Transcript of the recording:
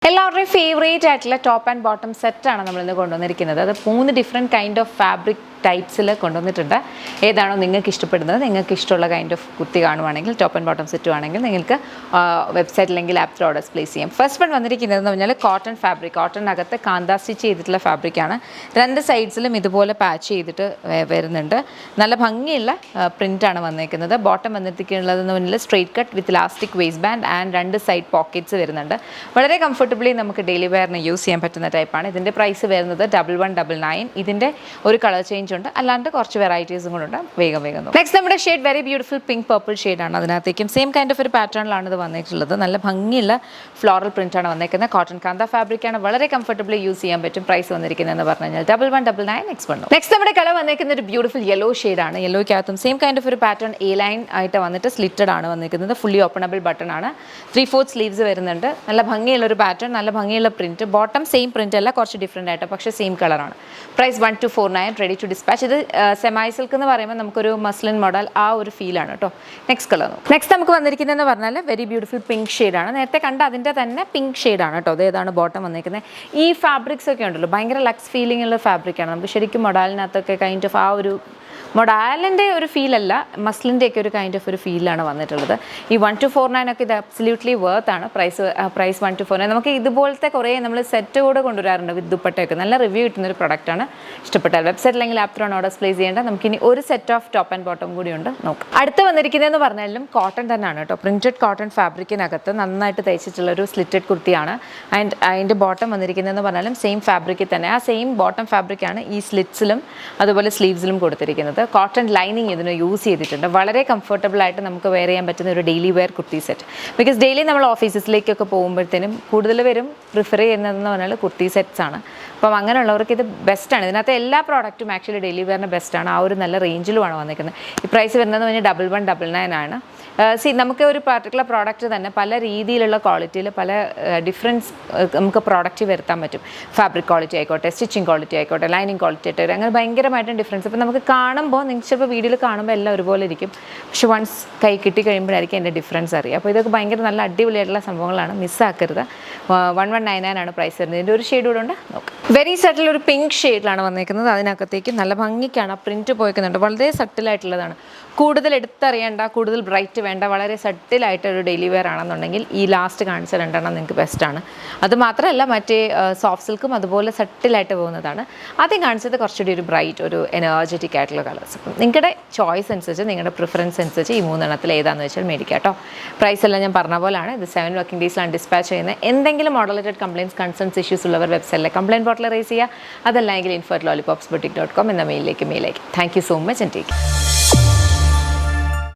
എല്ലാവരുടെയും ഫേവറേറ്റ് ആയിട്ടുള്ള top and bottom സെറ്റാണ് നമ്മളിന്ന് കൊണ്ടുവന്നിരിക്കുന്നത്. അത് 3 ഡിഫറെൻറ്റ് കൈൻഡ് ഓഫ് ഫാബ്രിക് ടൈപ്സിൽ കൊണ്ടുവന്നിട്ടുണ്ട്. ഏതാണോ നിങ്ങൾക്ക് ഇഷ്ടപ്പെടുന്നത്, നിങ്ങൾക്ക് ഇഷ്ടമുള്ള കൈൻഡ് ഓഫ് കുർത്തി കാണുവാണെങ്കിൽ, ടോപ്പ് ആൻഡ് ബോട്ടം സെറ്റ് ആണെങ്കിൽ നിങ്ങൾക്ക് വെബ്സൈറ്റ് അല്ലെങ്കിൽ ആപ്പിൽ ഓർഡേഴ്സ് പ്ലേസ് ചെയ്യാം. ഫസ്റ്റ് വൺ വന്നിരിക്കുന്നതെന്ന് പറഞ്ഞാൽ കോട്ടൺ ഫാബ്രിക്. കോട്ടണിനകത്ത് കാന്താ സ്റ്റിച്ച് ചെയ്തിട്ടുള്ള ഫാബ്രിക്കാണ്. 2 സൈഡ്സിലും ഇതുപോലെ പാച്ച് ചെയ്തിട്ട് വരുന്നുണ്ട്. നല്ല ഭംഗിയുള്ള പ്രിൻ്റാണ് വന്നിരിക്കുന്നത്. ബോട്ടം വന്നിരിക്കുന്നതെന്ന് പറഞ്ഞാൽ straight cut with elastic waste band and 2 side pockets വരുന്നുണ്ട്. വളരെ കംഫർട്ടബിളി നമുക്ക് ഡെയിലി വെയറിന് യൂസ് ചെയ്യാൻ പറ്റുന്ന ടൈപ്പാണ്. ഇതിൻ്റെ പ്രൈസ് വരുന്നത് 1199. ഇതിൻ്റെ ഒരു കളർ ചേഞ്ച് ഉണ്ട്, അല്ലാണ്ട് കുറച്ച് വെറൈറ്റീസും കൂടെ ഉണ്ട്. വേഗം നെക്സ്റ്റ് നമ്മുടെ shade very beautiful pink purple ഷെയ്ഡാണ്. അതിനകത്തേക്കും സെയിം കൈൻഡ് ഓഫ് ഒരു പാറ്റേണിലാണ് ഇത് വന്നിട്ടുള്ളത്. നല്ല ഭംഗിയുള്ള ഫ്ലോറൽ പ്രിൻ്റാണ് വന്നിരിക്കുന്നത്. കോട്ടൺ കാന്ത ഫാബ്രിക്കാണ്. വളരെ കംഫർട്ടബിളി യൂസ് ചെയ്യാൻ പറ്റും. പ്രൈസ് വന്നിരിക്കുന്നതെന്ന് പറഞ്ഞു കഴിഞ്ഞാൽ 1199. നെക്സ്റ്റ് നമ്മുടെ കളർ വന്നിരിക്കുന്ന ഒരു ബ്യൂട്ടിഫുൾ യെല്ലോ ഷെയ്ഡാണ്. യെല്ലോയ്ക്കകത്തും സെയിം കൈൻഡ് ഓഫ് ഒരു പാറ്റേൺ എ ലൈൻ ആയിട്ട് വന്നിട്ട് സ്ലിറ്റഡ് ആണ് വന്നിരിക്കുന്നത്. ഫുള്ളി ഓപ്പണബിൾ ബട്ടൺ ആണ്. 3/4 സ്ലീവ്സ് വരുന്നുണ്ട്. നല്ല ഭംഗിയുള്ള ഒരു പാറ്റേൺ, നല്ല ഭംഗിയുള്ള പ്രിന്റ്. ബോട്ടം സെയിം പ്രിന്റ് അല്ല, കുറച്ച് ഡിഫറെൻ്റ് ആയിട്ട്, പക്ഷേ സെയിം കളറാണ്. പ്രൈസ് 1249. Ready to dispatch. ഇത് സെമൈ സിൽക്ക് എന്ന് പറയുമ്പോൾ നമുക്കൊരു മസ്ലിൻ മോഡൽ ആ ഒരു ഫീലാണ് കേട്ടോ. നെക്സ്റ്റ് നമുക്ക് വന്നിരിക്കുന്നതെന്ന് പറഞ്ഞാൽ വെരി ബ്യൂട്ടിഫുൾ പിങ്ക് ഷെയ്ഡാണ്. നേരത്തെ കണ്ട അതിൻ്റെ തന്നെ പിങ്ക് ഷെയ്ഡാണ് കേട്ടോ. അതേതാണ് ബോട്ടം വന്നിരിക്കുന്നത്. ഈ ഫാബ്രിക്സ് ഒക്കെ ഉണ്ടല്ലോ, ഭയങ്കര ലക്സ് ഫീലിംഗ് ഉള്ള ഫാബ്രിക്കാണ്. നമുക്ക് ശരിക്കും മൊഡാലിനകത്തൊക്കെ കൈൻഡ് ഓഫ് ആ ഒരു മൊഡാലിൻ്റെ ഒരു ഫീലല്ല, മസ്ലിൻ്റെ ഒക്കെ ഒരു കൈൻഡ് ഓഫ് ഒരു ഫീലാണ് വന്നിട്ടുള്ളത്. ഈ 1249 ഒക്കെ ഇത് അബ്സല്യൂട്ട്ലി വർത്ത് ആണ്. പ്രൈസ് 1249. നമുക്ക് ഇതുപോലത്തെ കുറേ നമ്മൾ സെറ്റ് കൂടെ കൊണ്ടുവരാറുണ്ട് വിത്ത് ദുപ്പട്ടയൊക്കെ. നല്ല റിവ്യൂ കിട്ടുന്നൊരു പ്രൊഡക്റ്റാണ്. ഇഷ്ടപ്പെട്ടാൽ വെബ്സൈറ്റ് അല്ലെങ്കിൽ ആപ്പ് ത്രൂ ഓർഡേഴ്സ് പ്ലേസ് ചെയ്യേണ്ട. നമുക്കിനി ഒരു set of top and bottom കൂടിയുണ്ട്. നോക്കാം. അടുത്ത് വന്നിരിക്കുന്നതെന്ന് പറഞ്ഞാലും കോട്ടൺ തന്നെയാണ് കേട്ടോ. പ്രിൻറ്റഡ് കോട്ടൺ ഫാബ്രിക്കിനകത്ത് നന്നായിട്ട് തയ്ച്ചിട്ടുള്ളൊരു സ്ലിറ്റഡ് കുർത്തിയാണ്. ആൻഡ് അതിൻ്റെ ബോട്ടം വന്നിരിക്കുന്നതെന്ന് പറഞ്ഞാലും സെയിം ഫാബ്രിക്കിൽ തന്നെ, ആ സെയിം ബോട്ടം ഫാബ്രിക്കാണ് ഈ സ്ലിറ്റ്സിലും അതുപോലെ സ്ലീവ്സിലും കൊടുത്തിരിക്കുന്നത്. കോട്ടൺ ലൈനിങ് ഇതിന് യൂസ് ചെയ്തിട്ടുണ്ട്. വളരെ കംഫർട്ടബിൾ ആയിട്ട് നമുക്ക് വെയർ ചെയ്യാൻ പറ്റുന്ന ഒരു daily wear kurti set. Because daily നമ്മൾ ഓഫീസസിലേക്കൊക്കെ പോകുമ്പോഴത്തേനും കൂടുതൽ പേരും പ്രിഫർ ചെയ്യുന്നതെന്ന് പറഞ്ഞാൽ കുർത്തി സെറ്റ്സ് ആണ്. അപ്പം അങ്ങനെയുള്ളവർക്ക് ഇത് ബെസ്റ്റാണ്. ഇതിനകത്ത് എല്ലാ പ്രോഡക്റ്റും ആക്ച്വലി ഡെയിലി വെയറിന് ബെസ്റ്റാണ്. ആ ഒരു നല്ല റേഞ്ചിലുമാണ് വന്നിരിക്കുന്നത്. ഈ പ്രൈസ് വരുന്നതെന്ന് പറഞ്ഞാൽ 1199 ആണ്. നമുക്ക് ഒരു പർട്ടിക്കുലർ പ്രോഡക്റ്റ് തന്നെ പല രീതിയിലുള്ള ക്വാളിറ്റിയിൽ പല ഡിഫറൻസ് നമുക്ക് പ്രോഡക്റ്റ് വരുത്താൻ പറ്റും. ഫാബ്രിക് ക്വാളിറ്റി ആയിക്കോട്ടെ, സ്റ്റിച്ചിങ് ക്വാളിറ്റി ആയിക്കോട്ടെ, ലൈനിങ് ക്വാളിറ്റി ആയിക്കോട്ടെ, അങ്ങനെ ഭയങ്കരമായിട്ടും ഡിഫറൻസ്. ഇപ്പോൾ നമുക്ക് കാണുമ്പോൾ നിങ്ങൾക്ക് ചിലപ്പോൾ വീഡിയോയിൽ കാണുമ്പോൾ എല്ലാം ഒരുപോലെ ഇരിക്കും, പക്ഷെ വൺസ് കൈ കിട്ടി കഴിയുമ്പോഴായിരിക്കും എൻ്റെ ഡിഫറൻസ് അറിയാം. അപ്പോൾ ഇതൊക്കെ ഭയങ്കര നല്ല അടിപൊളിയായിട്ടുള്ള സംഭവങ്ങളാണ്. മിസ്സാക്കരുത്. 1199 ആണ് പ്രൈസ് വരുന്നത്. ഇതിൻ്റെ ഒരു ഷെയ്ഡ് കൂടെ ഉണ്ട്. നോക്കാം. വെരി സട്ടിൽ ഒരു പിങ്ക് ഷെയ്ഡിലാണ് വന്നിരിക്കുന്നത്. അതിനകത്തേക്ക് നല്ല ഭംഗിക്കാണ് പ്രിൻറ്റ് പോയിക്കുന്നുണ്ട്. വളരെ സട്ടിലായിട്ടുള്ളതാണ്. കൂടുതൽ എടുത്തറിയേണ്ട, കൂടുതൽ ബ്രൈറ്റ് വേണ്ട, വളരെ സട്ടിലായിട്ടൊരു ഡെയിലി വെയർ ആണെന്നുണ്ടെങ്കിൽ ഈ ലാസ്റ്റ് കാണിച്ച 2 നിങ്ങൾക്ക് ബെസ്റ്റാണ്. അത് മാത്രമല്ല മറ്റേ സോഫ്റ്റ് സിൽക്കും അതുപോലെ സട്ടിലായിട്ട് പോകുന്നതാണ്. ആദ്യം കാണിച്ചത് കുറച്ചുകൂടി ഒരു ബ്രൈറ്റ്, ഒരു എനർജറ്റിക് ആയിട്ടുള്ള കളേഴ്സ്. അപ്പം നിങ്ങളുടെ ചോയ്സ് അനുസരിച്ച്, നിങ്ങളുടെ പ്രിഫറൻസ് അനുസരിച്ച് ഈ 3 എണ്ണത്തിൽ ഏതാണെന്ന് വെച്ചാൽ മേടിക്കാം കേട്ടോ. പ്രൈസ് എല്ലാം ഞാൻ പറഞ്ഞ പോലെയാണ്. ഇത് 7 വർക്കിംഗ് ഡേയ്സിലാണ് ഡിസ്പാച്ച് ചെയ്യുന്നത്. എന്തെങ്കിലും മോഡലേറ്റഡ് കംപ്ലയിൻസ്, കൺസേൺസ്, ഇഷ്യൂസ് ഉള്ളവർ വെബ്സൈറ്റിലെ കംപ്ലയിൻറ്റ് പോർട്ടൽ റേസ് ചെയ്യുക. അതല്ലെങ്കിൽ info@lollipopsboutique.com എന്ന മെയിലിലേക്ക്. Thank you so much and take care.